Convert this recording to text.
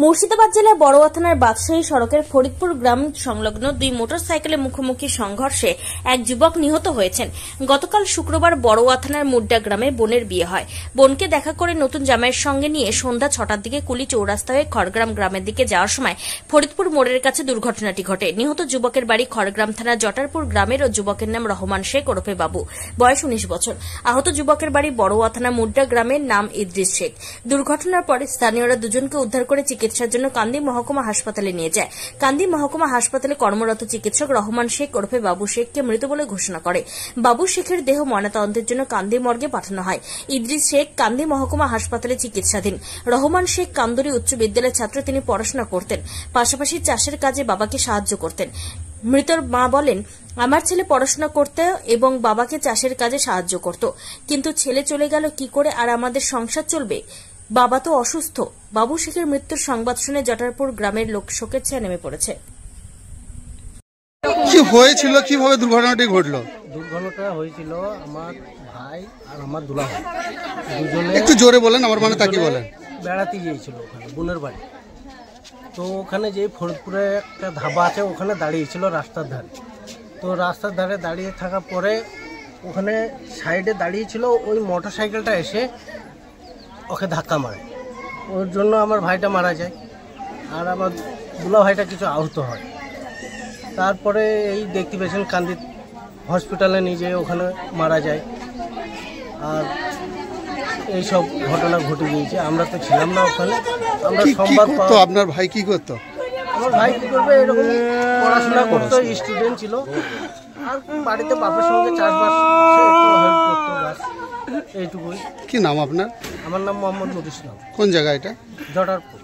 মুর্শিদাবাদ জেলার বড়ুয়া থানার বাদশাহী সড়কের ফরিদপুর গ্রাম সংলগ্ন দুই মোটরসাইকেলের মুখোমুখি সংঘর্ষে এক যুবক নিহত হয়েছেন। গতকাল শুক্রবার বড়ুয়া থানার মুড্ডা গ্রামে বোনের বিয়ে হয়। বোনকে দেখা করে নতুন জামাইয়ের সঙ্গে নিয়ে সন্ধ্যা 6টার দিকে কুলি চৌরাস্তা হয়ে খড়গ্রাম গ্রামের দিকে যাওয়ার সময় ফরিদপুর মোড়ের কাছে দুর্ঘটনাটি ঘটে। নিহত যুবকের বাড়ি খড়গ্রাম থানার জটারপুর গ্রামের ও যুবকের নাম রহমান শেখ ওরফে বাবু, বয়স 19 বছর। আহত যুবকের বাড়ি বড়ুয়া থানা মুড্ডা গ্রামের নাম ইদ্রিস শেখ। দুর্ঘটনার পরে স্থানীয়রা দুজনকে উদ্ধার করে চিকিৎসার জন্য কান্দি মহকুমা হাসপাতালে নিয়ে যায়। কান্দি মহকুমা হাসপাতালে কর্মরত চিকিৎসক রহমান শেখ ওরফে বাবু শেখকে মৃত বলে ঘোষণা করে। বাবু শেখের দেহ ময়নাতদন্তের জন্য কান্দি মর্গে পাঠানো হয়। ইদ্রিস শেখ কান্দি মহকুমা হাসপাতালে চিকিৎসাধীন। রহমান শেখ কান্দুরি উচ্চ বিদ্যালয়ের ছাত্র। তিনি পড়াশোনা করতেন, পাশাপাশি চাষের কাজে বাবাকে সাহায্য করতেন। মৃতর মা বলেন, আমার ছেলে পড়াশোনা করত এবং বাবাকে চাষের কাজে সাহায্য করত, কিন্তু ছেলে চলে গেল কি করে আর আমাদের সংসার চলবে? বাবা তো অসুস্থ। বাবু শেখের মৃত্যুর সংবাদ শুনে জটারপুর গ্রামের লোক শোকের ছায়া নেমে পড়েছে। কি হয়েছিল, কিভাবে দুর্ঘটনাটি ঘটলো? দুর্ঘটনাটা হয়েছিল আমার ভাই আর আমার দুলাভাই দুজনে। একটু জোরে বলেন, আমার মানে তাকে বলেন। বেড়াতে গিয়েছিল ওখানে বোনের বাড়ি। তো ওখানে যে ফরিদপুরে একটা ধাবা আছে, ওখানে দাঁড়িয়েছিল রাস্তার ধারে। তো রাস্তার ধারে দাঁড়িয়ে থাকার পরে ওখানে সাইডে দাঁড়িয়েছিল, ওই মোটর সাইকেলটা এসে ওকে ধাক্কা মারে। ওর জন্য আমার ভাইটা মারা যায় আর আমার দুলা ভাইটা কিছু আহত হয়। তারপরে এই দেখতে পেয়েছেন কান্দি হসপিটালে নিয়ে যেয়ে ওখানে মারা যায়। আর এইসব ঘটনা ঘটে গিয়েছে। আমরা তো ছিলাম না ওখানে, আমরা সংবাদ পাই। আপনার ভাই কি করতো? আমার ভাই কি করবে, এরকম পড়াশোনা করতো, স্টুডেন্ট ছিল। আর বাড়িতে বাপের সঙ্গে চাষবাস হেল্প করতো, বাস এইটুকুই। কি নাম আপনার? আমার নাম মোহাম্মদ নুর ইসলাম। কোন জায়গা এটা? জটারপুর।